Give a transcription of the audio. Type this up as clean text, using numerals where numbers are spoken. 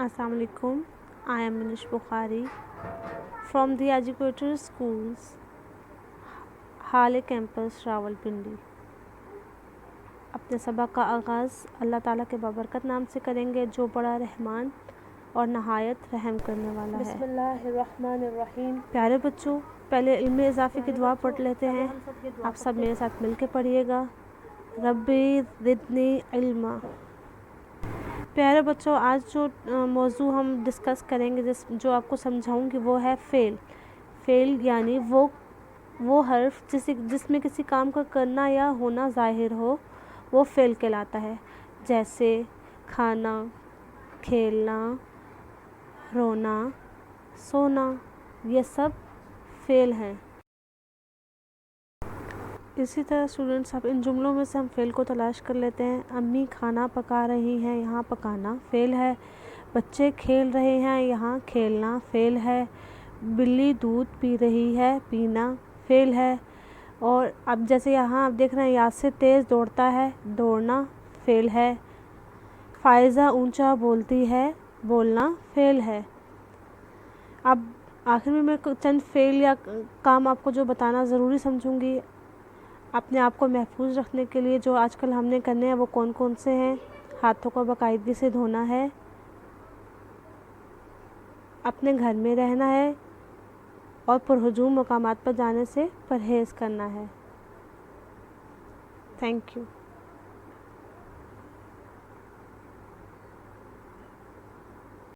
Assalamu alaikum. I am Manish Bukhari from the Educator Schools, हाले campus Rawalpindi. अपने सबक का आगाज़ अल्लाह ताला के बाबरकत नाम से करेंगे जो बड़ा रहमान और नहायत रहम करने वाला है। बिस्मिल्लाहिर्रहमानिर्रहीम। प्यारे बच्चों, पहले इल्म इज़ाफ़ी की दुआ पढ़ लेते हैं। आप सब मेरे साथ मिल के पढ़िएगा। रब्बी ज़िदनी इल्मा। प्यारे बच्चों, आज जो मौजू हम डिस्कस करेंगे, जो आपको समझाऊंगी वो है फ़ेल यानी वो हर्फ जिसमें किसी काम का करना या होना ज़ाहिर हो, वो फ़ेल कहलाता है। जैसे खाना, खेलना, रोना, सोना, ये सब फ़ेल हैं। इसी तरह स्टूडेंट्स, अब इन जुमलों में से हम फ़ेल को तलाश कर लेते हैं। अम्मी खाना पका रही हैं, यहाँ पकाना फ़ेल है। बच्चे खेल रहे हैं, यहाँ खेलना फ़ेल है। बिल्ली दूध पी रही है, पीना फ़ेल है। और अब जैसे यहाँ आप देख रहे हैं, यासिर तेज़ दौड़ता है, दौड़ना फ़ेल है। फ़ायज़ा ऊंचा बोलती है, बोलना फ़ेल है। अब आखिर में मैं चंद फ़ेल या काम आपको जो बताना ज़रूरी समझूंगी अपने आप को महफूज रखने के लिए, जो आजकल हमने करने हैं वो कौन कौन से हैं। हाथों को बाकायदगी से धोना है, अपने घर में रहना है और पुरहुजूम मकामात पर जाने से परहेज़ करना है। Thank you.